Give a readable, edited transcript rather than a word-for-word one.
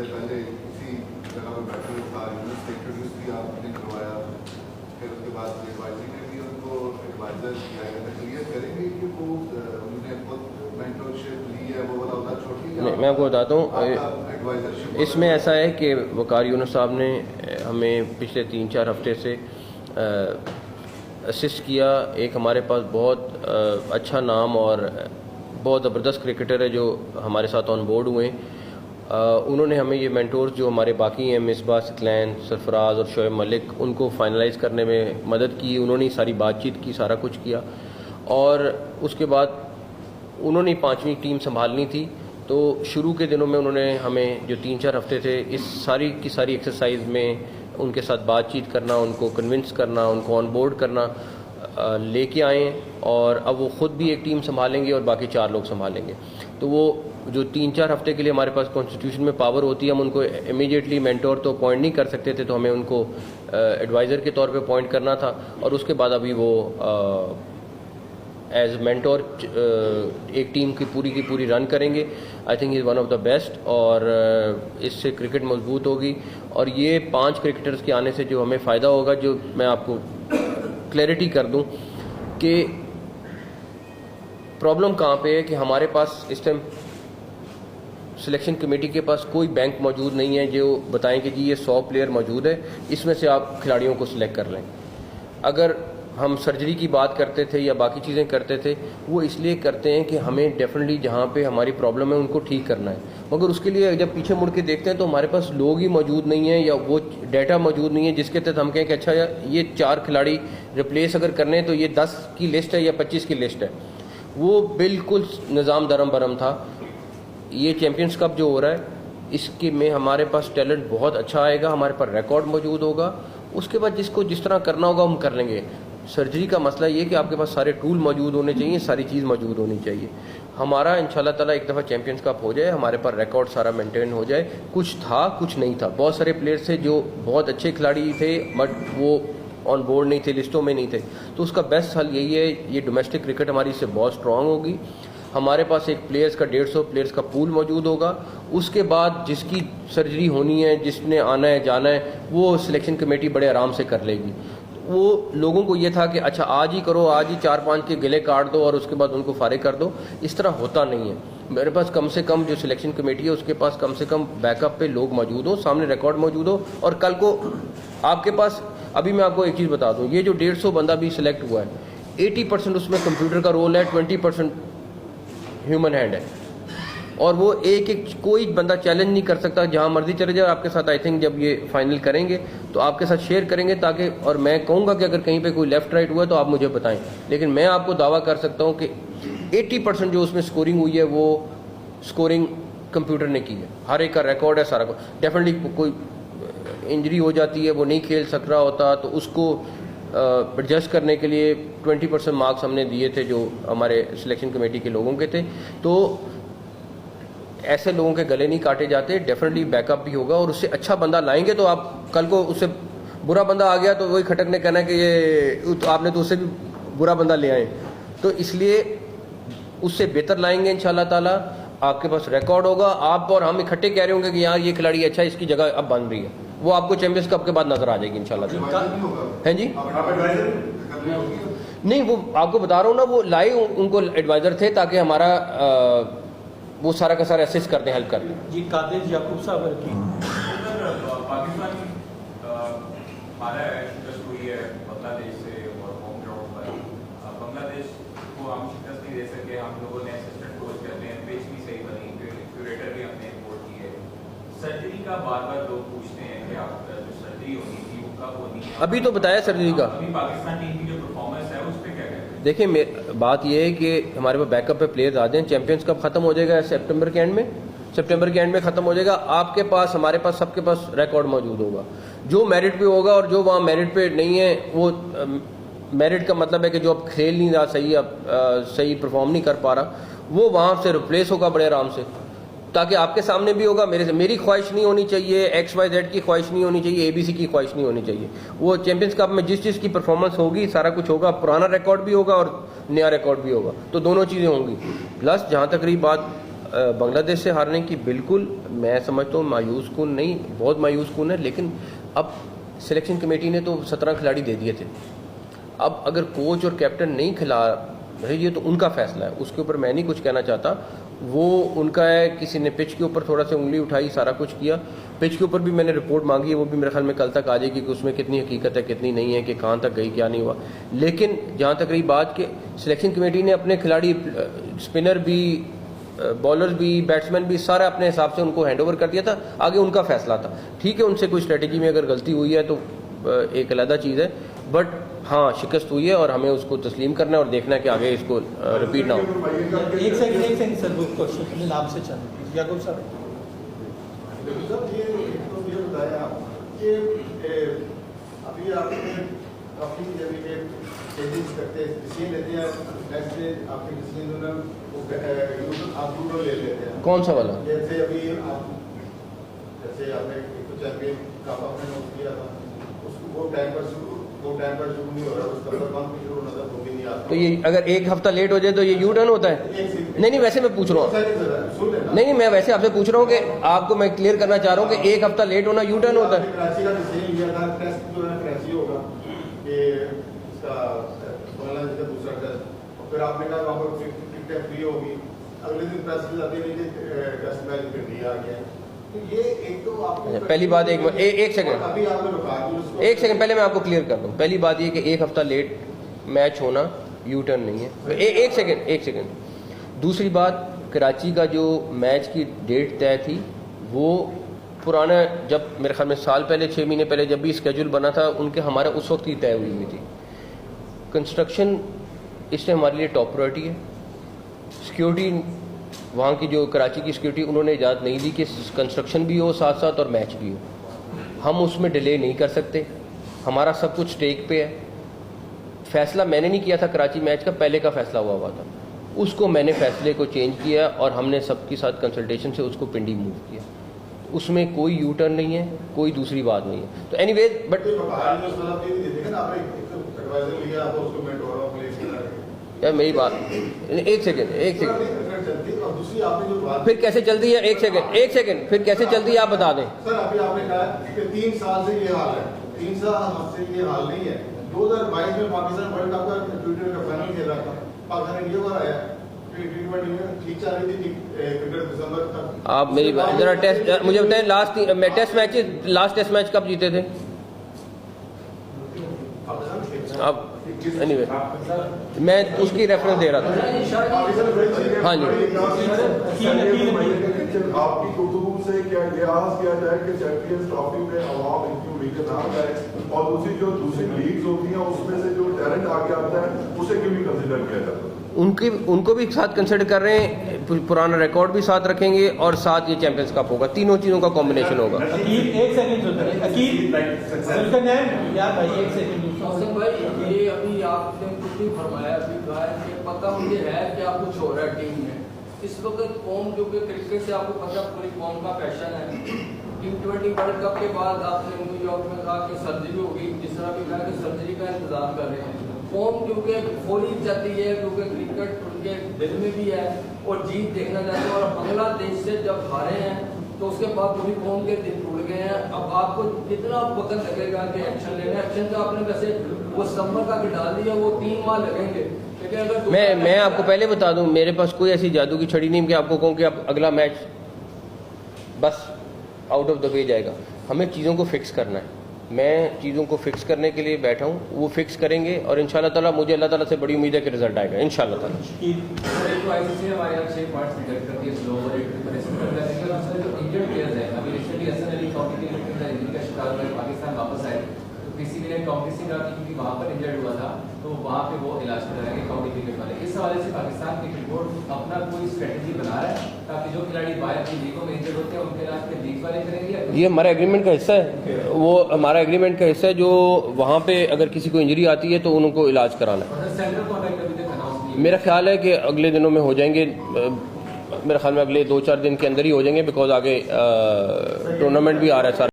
हफ्ते पहले इसी जगह पर बैठे हुए था, इंट्रोड्यूस भी आपने करवाया, फिर उसके बाद एडवाइजरी में भी उनको एडवाइजर किया गया। क्लियर करेंगे कि वो उन्होंने खुद मेंटरशिप ली है, वो वाला होता छोड़ दिया? मैं आपको बताता हूँ, इसमें ऐसा है कि वकार यूनुस साहब ने हमें पिछले 3-4 हफ्ते से असिस्ट किया। एक हमारे पास बहुत अच्छा नाम और बहुत ज़बरदस्त क्रिकेटर है जो हमारे साथ ऑन बोर्ड हुए। उन्होंने हमें ये मेंटोर्स जो हमारे बाकी हैं, मिसबा, सिकलैन, सरफराज और शोएब मलिक, उनको फाइनलाइज करने में मदद की। उन्होंने सारी बातचीत की, सारा कुछ किया, और उसके बाद उन्होंने 5वीं टीम संभालनी थी। तो शुरू के दिनों में उन्होंने हमें जो 3-4 हफ्ते थे, इस सारी की सारी एक्सरसाइज में उनके साथ बातचीत करना, उनको कन्विंस करना, उनको ऑन बोर्ड करना लेके आए, और अब वो ख़ुद भी एक टीम संभालेंगे और बाकी 4 लोग संभालेंगे। तो वो जो 3-4 हफ्ते के लिए हमारे पास कॉन्स्टिट्यूशन में पावर होती है, हम उनको इमीडिएटली मेंटोर तो अपॉइंट नहीं कर सकते थे, तो हमें उनको एडवाइज़र के तौर पे अपॉइंट करना था। और उसके बाद अभी वो एज मेंटोर एक टीम की पूरी रन करेंगे। I think is one of the best, और इससे क्रिकेट मजबूत होगी। और ये 5 क्रिकेटर्स के आने से जो हमें फ़ायदा होगा, जो मैं आपको क्लैरिटी कर दूं कि प्रॉब्लम कहाँ पे है, कि हमारे पास इस टाइम सिलेक्शन कमेटी के पास कोई बैंक मौजूद नहीं है जो बताएं कि जी ये 100 प्लेयर मौजूद है, इसमें से आप खिलाड़ियों को सिलेक्ट कर लें। अगर हम सर्जरी की बात करते थे या बाकी चीज़ें करते थे, वो इसलिए करते हैं कि हमें डेफिनेटली जहाँ पे हमारी प्रॉब्लम है उनको ठीक करना है, मगर उसके लिए जब पीछे मुड़ के देखते हैं तो हमारे पास लोग ही मौजूद नहीं है या वो डाटा मौजूद नहीं है जिसके तहत हम कहें कि अच्छा ये 4 खिलाड़ी रिप्लेस अगर करने हैं तो ये 10 की लिस्ट है या 25 की लिस्ट है। वो बिल्कुल निज़ाम दरम बरम था। ये चैम्पियंस कप जो हो रहा है, इसके में हमारे पास टैलेंट बहुत अच्छा आएगा, हमारे पास रिकॉर्ड मौजूद होगा। उसके बाद जिसको जिस तरह करना होगा हम कर लेंगे। सर्जरी का मसला ये कि आपके पास सारे टूल मौजूद होने चाहिए, सारी चीज़ मौजूद होनी चाहिए। हमारा इंशाल्लाह ताला एक दफ़ा चैम्पियंस कप हो जाए, हमारे पास रिकॉर्ड सारा मेंटेन हो जाए। कुछ था, कुछ नहीं था। बहुत सारे प्लेयर्स थे जो बहुत अच्छे खिलाड़ी थे, बट वो ऑन बोर्ड नहीं थे, लिस्टों में नहीं थे। तो उसका बेस्ट हल यही है, ये डोमेस्टिक क्रिकेट हमारी इससे बहुत स्ट्रांग होगी। हमारे पास एक प्लेयर्स का 150 प्लेयर्स का पूल मौजूद होगा। उसके बाद जिसकी सर्जरी होनी है, जिसने आना है जाना है, वो सिलेक्शन कमेटी बड़े आराम से कर लेगी। वो लोगों को ये था कि अच्छा आज ही करो, आज ही 4-5 के गिले काट दो और उसके बाद उनको फारिग कर दो। इस तरह होता नहीं है। मेरे पास कम से कम जो सिलेक्शन कमेटी है उसके पास कम से कम बैकअप पे लोग मौजूद हो, सामने रिकॉर्ड मौजूद हो। और कल को आपके पास, अभी मैं आपको एक चीज़ बता दूँ, ये जो 150 बंदा भी सिलेक्ट हुआ है, 80% उसमें कंप्यूटर का रोल है, 20% ह्यूमन हैंड है। और वो एक कोई बंदा चैलेंज नहीं कर सकता, जहां मर्जी चले जाए। आपके साथ आई थिंक जब ये फाइनल करेंगे तो आपके साथ शेयर करेंगे, ताकि, और मैं कहूँगा कि अगर कहीं पे कोई लेफ्ट राइट हुआ तो आप मुझे बताएं। लेकिन मैं आपको दावा कर सकता हूँ कि 80% जो उसमें स्कोरिंग हुई है वो स्कोरिंग कंप्यूटर ने की है। हर एक का रिकॉर्ड है, सारा कुछ। डेफिनेटली कोई इंजरी हो जाती है, वो नहीं खेल सक रहा होता, तो उसको एडजस्ट करने के लिए 20% मार्क्स हमने दिए थे जो हमारे सिलेक्शन कमेटी के लोगों के थे। तो ऐसे लोगों के गले नहीं काटे जाते। डेफिनेटली बैकअप भी होगा, और उससे अच्छा बंदा लाएंगे तो आप कल को उससे बुरा बंदा आ गया तो वही खटकने कहना कि ये तो आपने तो उससे भी बुरा बंदा ले आए। तो इसलिए उससे बेहतर लाएंगे इंशाल्लाह ताला। आपके पास रिकॉर्ड होगा, आप और हम इकट्ठे कह रहे होंगे कि यार ये खिलाड़ी अच्छा है, इसकी जगह अब बन रही है। वो आपको चैंपियंस कप के बाद नजर आ जाएगी इंशाल्लाह। हैं जी? नहीं, वो आपको बता रहा हूँ ना, वो लाए उनको एडवाइजर थे ताकि हमारा वो सारा का सारा असिस्ट करते हैं, हेल्प करते हैं। जी कादिर याकूब साहब की पाकिस्तान हारा है, शिकस्त हुई है बांग्लादेश से, और होम ग्राउंड पर बांग्लादेश को हम शिकस्त नहीं दे सके। हम लोगों ने असिस्टेंट कोच करते हैं, पिच भी सही बनी, क्यूरेटर भी हमने रिपोर्ट की है। सर्जरी का बार बार लोग पूछते हैं कि आप जो सर्जरी होनी थी वो कब होनी है? अभी तो बताया सर्जरी का। अभी पाकिस्तान टीम की जो परफॉर्मेंस है उस पर क्या कहते हैं? देखिए, बात यह है कि हमारे पास बैकअप पे प्लेयर्स आ जाएं। चैंपियंस कप खत्म हो जाएगा सितंबर के एंड में खत्म हो जाएगा। आपके पास, हमारे पास, सबके पास रिकॉर्ड मौजूद होगा। जो मेरिट पे होगा, और जो वहाँ मेरिट पे नहीं है, वो मेरिट का मतलब है कि जो अब खेल नहीं रहा सही, अब सही परफॉर्म नहीं कर पा रहा, वो वहाँ से रिप्लेस होगा बड़े आराम से। ताकि आपके सामने भी होगा, मेरी ख्वाहिश नहीं होनी चाहिए, XYZ की ख्वाहिश नहीं होनी चाहिए, ABC की ख्वाहिश नहीं होनी चाहिए। वो चैंपियंस कप में जिस चीज़ की परफॉर्मेंस होगी, सारा कुछ होगा, पुराना रिकॉर्ड भी होगा और नया रिकॉर्ड भी होगा, तो दोनों चीज़ें होंगी। प्लस जहाँ तक रही बात बांग्लादेश से हारने की बिल्कुल मैं समझता हूँ मायूस कुन नहीं, बहुत मायूस कुन है। लेकिन अब सिलेक्शन कमेटी ने तो 17 खिलाड़ी दे दिए थे। अब अगर कोच और कैप्टन नहीं खिला रहे, ये तो उनका फैसला है, उसके ऊपर मैं नहीं कुछ कहना चाहता। वो उनका है, किसी ने पिच के ऊपर थोड़ा सा उंगली उठाई, सारा कुछ किया। पिच के ऊपर भी मैंने रिपोर्ट मांगी है, वो भी मेरे ख्याल में कल तक आ जाएगी कि उसमें कितनी हकीकत है कितनी नहीं है, कि कहाँ तक गई क्या नहीं हुआ। लेकिन जहाँ तक रही बात कि सिलेक्शन कमेटी ने अपने खिलाड़ी स्पिनर भी, बॉलर्स भी, बैट्समैन भी, सारा अपने हिसाब से उनको हैंड ओवर कर दिया था। आगे उनका फैसला था। ठीक है, उनसे कोई स्ट्रेटेजी में अगर गलती हुई है तो एक अलग चीज़ है, बट हाँ शिकस्त हुई है और हमें उसको तस्लीम करना है और देखना है कि आगे इसको रिपीट ना हो। एक सेकंड सर, वो क्वेश्चन अपने नाम से चलें। याकूब साहब, ये बताया आप कि अभी आपने काफ़ी जगह के चेंजेस करते हैं, डिसीजन लेते हैं, नेक्स्ट डे आपके डिसीजन में वो आप दूर ले लेते हैं। कौन सा वाला? जैसे अभी आप, जैसे आपने एक तो चैंपियन कप आपने नोट किया था, उसको वो टाइम पर शुरू नहीं हो रहा, उसका कम शुरू होना था, वो भी नहीं आता। तो ये अगर एक हफ्ता लेट हो जाए तो ये यू टर्न होता है? नहीं, वैसे मैं पूछ रहा हूँ। नहीं, मैं वैसे आपसे पूछ रहा हूँ कि आपको मैं क्लियर करना चाह रहा हूँ कि एक हफ्ता लेट होना यू टर्न होता है? कराची का डिसीजन लिया था, टेस्ट जो है कराची होगा कि इसका बांग्लादेश का दूसरा टेस्ट, और फिर आपने कहा वहाँ पर टिकटें फ्री होगी, अगले दिन प्रेस आती है कि टेस्ट मैच फिर नहीं आ गया। तो ये एक तो आपको पहली बात एक सेकंड, अभी आपने रुका एक सेकंड पहले मैं आपको क्लियर कर दूं। पहली बात ये कि एक हफ्ता लेट मैच होना यू टर्न नहीं है। एक सेकंड। दूसरी बात, कराची का जो मैच की डेट तय थी वो पुराना, जब मेरे ख्याल में साल पहले 6 महीने पहले जब भी स्केड्यूल बना था उनके, हमारा उस वक्त ही तय हुई थी। कंस्ट्रक्शन इससे हमारे लिए टॉप प्रायोरिटी है। सिक्योरिटी, वहाँ की जो कराची की सिक्योरिटी, उन्होंने इजाज़त नहीं दी कि कंस्ट्रक्शन भी हो साथ साथ और मैच भी हो। हम उसमें डिले नहीं कर सकते, हमारा सब कुछ स्टेक पे है। फैसला मैंने नहीं किया था कराची मैच का, पहले का फैसला हुआ था, उसको मैंने फैसले को चेंज किया और हमने सबके साथ कंसल्टेशन से उसको पिंडी मूव किया। उसमें कोई यू टर्न नहीं है, कोई दूसरी बात नहीं है। तो एनीवेज, बट यार मेरी बात, एक सेकंड फिर कैसे चलती है? एक सेकंड फिर कैसे चलती है आप बता दें। सर अभी आपने कहा कि 3 साल से ये हाल है, 3 साल से ये हाल नहीं है। 2022 में पाकिस्तान वर्ल्ड कप का T20 का फाइनल खेल रहा था, पाकिस्तान इंडिया पर आया, T20 में ठीक चल रही थी क्रिकेट दिसंबर तक। आप मेरी जरा टेस्ट मुझे बताएं, लास्ट टेस्ट मैच कब जीते थे आप? एनीवे, मैं उसकी रेफरेंस दे रहा था। हाँ जी, आपकी गुफ्तगू से क्या ये आस किया जाए कि चैंपियंस ट्रॉफी में अवाम इनकी उम्मीदें ना जाए, और दूसरी लीग्स होती हैं उसमें से जो टैलेंट आगे आता है उसे क्यों नहीं कंसिडर किया जाता? उनको भी साथ कंसिडर कर रहे हैं, पुराना रिकॉर्ड भी साथ रखेंगे और साथ ये चैंपियंस कप होगा, तीनों चीज़ों का कॉम्बिनेशन होगा। एक सेकंड यार भाई, एक सेकंड भाई, ये अभी आपने कुछ भी फरमाया, अभी कहा है कि पता मुझे है कि आप कुछ हो रहा है टीम में इस वक्त। कौम जो कि क्रिकेट से आपको पता, पूरी कौम का पैशन है। T20 वर्ल्ड कप के बाद आपने न्यूयॉर्क में कहा कि सर्जरी होगी, जिस तरह भी कहा कि सर्जरी का इंतजार कर रहे हैं। कौम क्योंकि फौरी जाती है, क्योंकि क्रिकेट उनके दिल में भी है और जीत देखना चाहते हैं। और बांग्लादेश से जब हारे हैं तो उसके बाद पूरी कौम के दिल टूट गए हैं। अब आपको कितना वक्त लगेगा कि एक्शन लेने? एक्शन तो आपने वैसे वो सितंबर का डाल दिया, वो 3 माह लगेंगे। लेकिन अगर मैं आपको पहले बता दूं, मेरे पास कोई ऐसी जादू की छड़ी नहीं कि आपको कहूँ कि आप अगला मैच बस आउट ऑफ द वे जाएगा। हमें चीज़ों को फिक्स करना है। मैं चीज़ों को फिक्स करने के लिए बैठा हूँ, वो फिक्स करेंगे और इंशाल्लाह ताला मुझे अल्लाह ताला से बड़ी उम्मीद है कि रिजल्ट आएगा इंशाल्लाह ताला। आईसीसी हमारे यहाँ 6 पॉइंट्स डिक्लेयर करती है स्लो ओवर रेट पर इसमें करता है कि उसमें जो इंजर्ड प्लेयर्स हैं, अभी रिसेंटली हसन अली काउंटी के इंजरी का शिकार हुए, पाकिस्तान वापस आए, तो किसी ने काउंटी सिंह क्योंकि वहाँ पर इंजर्ड हुआ था तो वहाँ पे वो इलाज कराएंगे काउंटी क्रिकेट वाले। इस हवाले से पाकिस्तान क्रिकेट बोर्ड अपना कोई स्ट्रेटजी बना रहा है ताकि जो खिलाड़ी बाहर की लीगों में इंजर्ड होते हैं उनके इलाज के लीग वाले करेंगे? ये हमारा एग्रीमेंट का हिस्सा है, वो हमारा एग्रीमेंट का हिस्सा है। जो वहाँ पे अगर किसी को इंजरी आती है तो उनको इलाज कराना है। सेंट्रल कॉन्ट्रैक्ट अभी तक अनाउंस नहीं है। मेरा ख्याल है कि अगले दिनों में हो जाएंगे, मेरे ख्याल में अगले 2-4 दिन के अंदर ही हो जाएंगे, बिकॉज आगे टूर्नामेंट भी आ रहा है सारा।